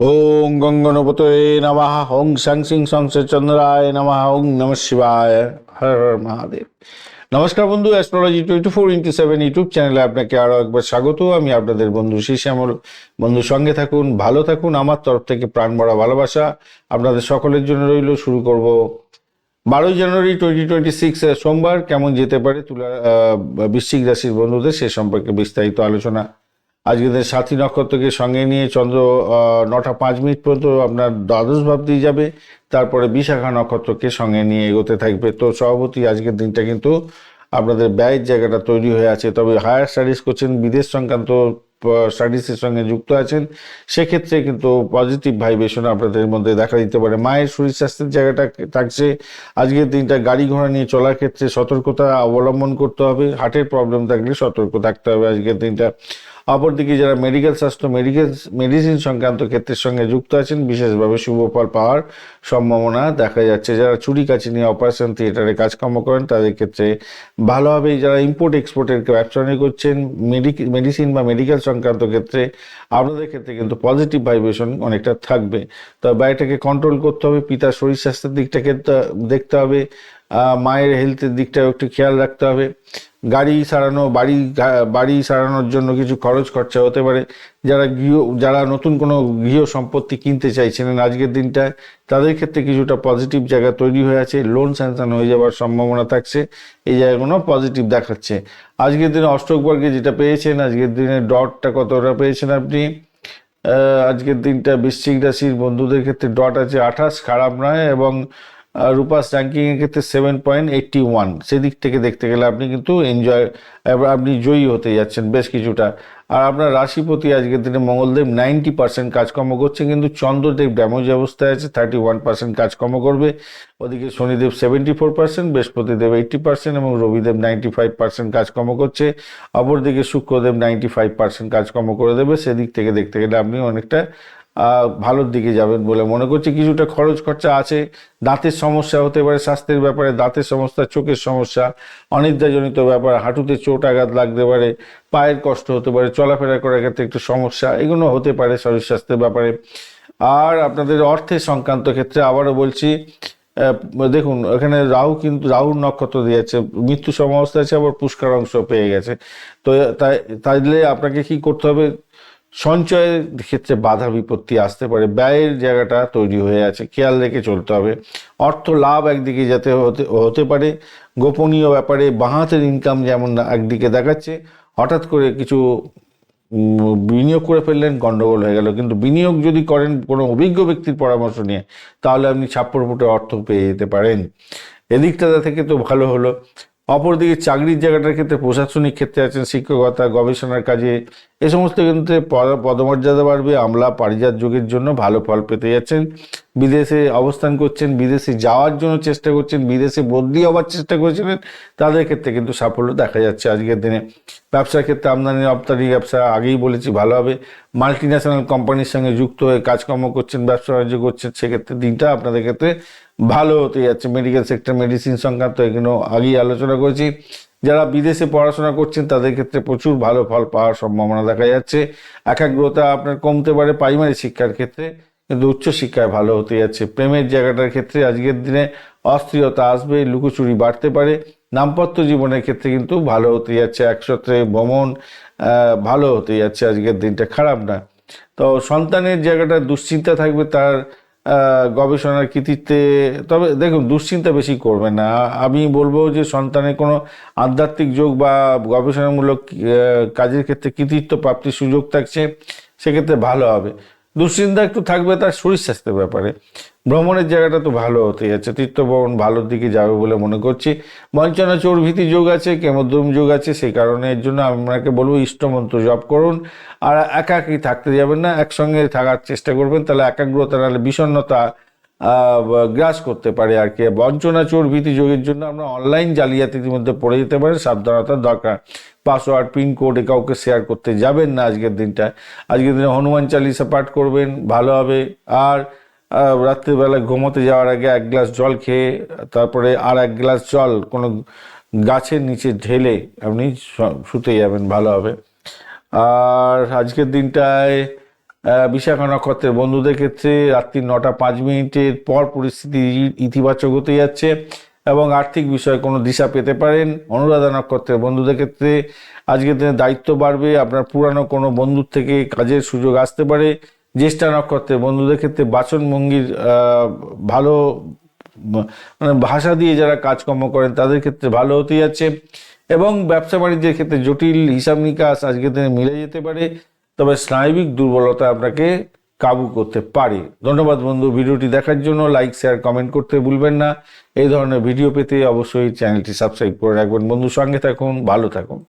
ওং গঙ্গনপতয়ে নমঃ। ওং সাং সিং চন্দ্রায় নমঃ। ওং নমঃ শিবায়। হর হর মহাদেব। নমস্কার বন্ধু, অ্যাস্ট্রোলজি 24x7 ইউটিউব চ্যানেলে আপনাকে আরও একবার স্বাগত। আমি আপনাদের বন্ধু শ্যামল। বন্ধু সঙ্গে থাকুন, ভালো থাকুন। আমার তরফ থেকে প্রাণ ভরা ভালোবাসা আপনাদের সকলের জন্য রইল। শুরু করব 12 জানুয়ারি 2026 সোমবার। কেমন যেতে পারে বৃশ্চিক রাশির বন্ধুদের সে সম্পর্কে বিস্তারিত আলোচনা। আজকেদের সাথী নক্ষত্রকে সঙ্গে নিয়ে চন্দ্র 9টা 5 মিনিট পর্যন্ত আপনার দ্বাদশ ভাব দিয়ে যাবে। তারপরে বিশাখা নক্ষত্রকে সঙ্গে নিয়ে এগোতে থাকবে। তো সভাপতি আজকের দিনটা কিন্তু আপনাদের ব্যয়ের জায়গাটা তৈরি হয়ে আছে। তবে হায়ার স্টাডিজ করছেন, বিদেশ সংক্রান্ত স্টাডিজের সঙ্গে যুক্ত আছেন, সেক্ষেত্রে কিন্তু পজিটিভ ভাইব্রেশন আপনাদের মধ্যে দেখা দিতে পারে। মায়ের শরীর স্বাস্থ্যের জায়গাটা থাকছে। আজকের দিনটা গাড়ি ঘোড়া নিয়ে চলার ক্ষেত্রে সতর্কতা অবলম্বন করতে হবে। হার্টের প্রবলেম থাকলে সতর্ক থাকতে হবে আজকের দিনটা। অপরদিকে যারা মেডিকেল স্বাস্থ্য মেডিসিন সংক্রান্ত ক্ষেত্রের সঙ্গে যুক্ত আছেন, বিশেষভাবে শুভ ফল পাওয়ার সম্ভাবনা দেখা যাচ্ছে। যারা চুরি কাছে নিয়ে অপারেশন থিয়েটারে কাজকর্ম করেন তাদের ক্ষেত্রে ভালো হবে। যারা ইম্পোর্ট এক্সপোর্টের ব্যবসা নিয়ে করছেন, মেডিসিন বা মেডিকেল সংক্রান্ত ক্ষেত্রে আপনাদের ক্ষেত্রে কিন্তু পজিটিভ ভাইব্রেশন অনেকটা থাকবে। তো ব্যয়টাকে কন্ট্রোল করতে হবে। পিতার শরীর স্বাস্থ্যের দিকটাকে দেখতে হবে। মায়ের হেলথের দিকটাও একটু খেয়াল রাখতে হবে। বাড়ি সারানোর জন্য কিছু খরচ খরচা হতে পারে। যারা নতুন কোনো গৃহ সম্পত্তি কিনতে চাইছিলেন আজকের দিনটায়, তাদের ক্ষেত্রে কিছুটা পজিটিভ জায়গা তৈরি হয়ে আছে। লোন স্যাংশন হয়ে যাওয়ার সম্ভাবনা থাকছে। এই জায়গাগুলো পজিটিভ দেখাচ্ছে। আজকের দিনে অষ্টক বর্গে যেটা পেয়েছেন, আজকের দিনে ডটটা কতটা পেয়েছেন আপনি? আজকের দিনটা বৃশ্চিক রাশির বন্ধুদের ক্ষেত্রে ডট আছে 28, খারাপ নয়। এবং রূপাস র্যাঙ্কিংয়ের ক্ষেত্রে 7.81। সেদিক থেকে দেখতে গেলে আপনি কিন্তু আপনি জয়ী হতে যাচ্ছেন বেশ কিছুটা। আর আপনার রাশিপতি আজকের দিনে মঙ্গলদেব 90% কাজকর্ম করছে, কিন্তু চন্দ্রদেব ড্যামেজ অবস্থায় আছে, 31% কাজকর্ম করবে। ওদিকে শনিদেব 74%, বৃহস্পতিদেব 80% এবং রবিদেব 95% কাজকর্ম করছে। অপরদিকে শুক্রদেব 95% কাজকর্ম করে দেবে। সেদিক থেকে দেখতে গেলে আপনি অনেকটা ভালোর দিকে যাবেন বলে মনে করছি। কিছুটা খরচ খরচা আছে। দাঁতের সমস্যা হতে পারে, স্বাস্থ্যের ব্যাপারে দাঁতের সমস্যা, চোখের সমস্যা, অনিদ্রাজনিত ব্যাপার, হাঁটুতে চোট আঘাত লাগতে পারে, পায়ের কষ্ট হতে পারে, চলাফেরা করার ক্ষেত্রে একটু সমস্যা, এগুলো হতে পারে শরীর স্বাস্থ্যের ব্যাপারে। আর আপনাদের অর্থের সংক্রান্ত ক্ষেত্রে আবারও বলছি, দেখুন এখানে রাহুর নক্ষত্র দিয়েছে, মৃত্যু সমাবস্থা আছে, আবার পুষ্কর অংশ পেয়ে গেছে। তো তাইলে আপনাকে কি করতে হবে? সঞ্চয়ের ক্ষেত্রে বাধা বিপত্তি আসতে পারে। ব্যয়ের জায়গাটা তৈরি হয়ে আছে, খেয়াল রেখে চলতে হবে। অর্থ লাভ একদিকে যাতে হতে পারে। গোপনীয় ব্যাপারে বাঁ-হাতের ইনকাম যেমন একদিকে দেখাচ্ছে, হঠাৎ করে কিছু বিনিয়োগ করে ফেললেন, গন্ডগোল হয়ে গেল। কিন্তু বিনিয়োগ যদি করেন কোনো অভিজ্ঞ ব্যক্তির পরামর্শ নিয়ে, তাহলে আপনি ছাপ্পর ফুটে অর্থ পেয়ে যেতে পারেন। এদিকটা থেকে তো ভালো হলো। অপরদিকে চাকরির জায়গাটার ক্ষেত্রে প্রশাসনিক ক্ষেত্রে আছেন, শিক্ষকতা, গবেষণার কাজে, এ সমস্ত ক্ষেত্রে পদমর্যাদা বাড়বে। আমলা পারিজাত যোগের জন্য ভালো ফল পেতে যাচ্ছেন। বিদেশে অবস্থান করছেন, বিদেশে যাওয়ার জন্য চেষ্টা করছেন, বিদেশে বদলি হওয়ার চেষ্টা করেছিলেন, তাদের ক্ষেত্রে কিন্তু সাফল্য দেখা যাচ্ছে আজকের দিনে। ব্যবসার ক্ষেত্রে আমদানি রপ্তানি ব্যবসা আগেই বলেছি ভালো হবে। মাল্টি ন্যাশনাল কোম্পানির সঙ্গে যুক্ত হয়ে কাজকর্ম করছেন, ব্যবসা বাণিজ্য করছেন, সেক্ষেত্রে দিনটা আপনাদের ক্ষেত্রে ভালো হতে যাচ্ছে। মেডিকেল সেক্টর, মেডিসিন সংক্রান্ত এগুলো আগেই আলোচনা করেছি। যারা বিদেশে পড়াশোনা করছেন তাদের ক্ষেত্রে প্রচুর ভালো ফল পাওয়ার সম্ভাবনা দেখা যাচ্ছে। একাগ্রতা আপনার কমতে পারে প্রাইমারি শিক্ষার ক্ষেত্রে, কিন্তু উচ্চশিক্ষায় ভালো হতে যাচ্ছে। প্রেমের জায়গাটার ক্ষেত্রে আজকের দিনে অস্থিরতা আসবে, লুকোচুরি বাড়তে পারে। দাম্পত্য জীবনের ক্ষেত্রে কিন্তু ভালো হতে যাচ্ছে। একসাথে ভ্রমণ ভালো হতে যাচ্ছে আজকের দিনটা, খারাপ না। তো সন্তানের জায়গাটা দুশ্চিন্তা থাকবে তার গবেষণার কৃতিত্বে। তবে দেখুন, দুশ্চিন্তা বেশি করবেন না। আমি বলবো যে সন্তানের কোনো আধ্যাত্মিক যোগ বা গবেষণামূলক কাজের ক্ষেত্রে কৃতিত্ব প্রাপ্তির সুযোগ থাকছে, সেক্ষেত্রে ভালো হবে। দুশ্চিন্তা একটু থাকবে তার শরীর স্বাস্থ্যের ব্যাপারে। ভ্রমণের জায়গাটা তো ভালো হতে যাচ্ছে, তীর্থভ্রমণ ভালোর দিকে যাবে বলে মনে করছি। বঞ্চনা চোরভীতি যোগ আছে, কেমদ্রম যোগ আছে, সেই কারণে এর জন্য আপনাকে বলবো ইষ্টমন্ত্র জপ করুন। আর একাকী থাকতে যাবেন না, একসঙ্গে থাকার চেষ্টা করবেন, তাহলে একাগ্রতা নাহলে বিষণ্ণতা গ্রাস করতে পারে আর কি। বঞ্চনা চোরভীতি যোগের জন্য আমরা অনলাইন জালিয়াতির মধ্যে পড়ে যেতে পারে, সাবধানতার দরকার। পাসওয়ার্ড, পিনকোড কাউকে শেয়ার করতে যাবেন না আজকের দিনটায়। আজকের দিনে হনুমান চালিসা পাঠ করবেন, ভালো হবে। আর রাত্রিবেলা ঘুমোতে যাওয়ার আগে 1 গ্লাস জল খেয়ে তারপরে আর 1 গ্লাস জল কোনো গাছের নিচে ঢেলে আপনি শুতে যাবেন, ভালো হবে। আর আজকের দিনটায় বিশাখা নক্ষত্রের বন্ধুদের ক্ষেত্রে রাত্রি 9:05 পর পরিস্থিতি ইতিবাচক হতে যাচ্ছে এবং আর্থিক বিষয়ে কোনো দিশা পেতে পারেন। অনুরাধা নক্ষত্রের বন্ধুদের ক্ষেত্রে আজকের দিনে দায়িত্ব বাড়বে, আপনার পুরানো কোনো বন্ধুর থেকে কাজের সুযোগ আসতে পারে। জ্যেষ্ঠা নক্ষত্রের বন্ধুদের ক্ষেত্রে বাচনভঙ্গির ভালো মানে ভাষা দিয়ে যারা কাজকর্ম করেন তাদের ক্ষেত্রে ভালো হতে যাচ্ছে এবং ব্যবসা বাণিজ্যের ক্ষেত্রে জটিল হিসাব নিকাশ আজকের দিনে মিলে যেতে পারে, তবে স্নায়বিক দুর্বলতা আপনাকে কাবু করতে পারে। ধন্যবাদ বন্ধু, ভিডিওটি দেখার জন্য। লাইক, শেয়ার, কমেন্ট করতে ভুলবেন না। এই ধরনের ভিডিও পেতে অবশ্যই চ্যানেলটি সাবস্ক্রাইব করে রাখবেন বন্ধু। সঙ্গে থাকুন, ভালো থাকুন।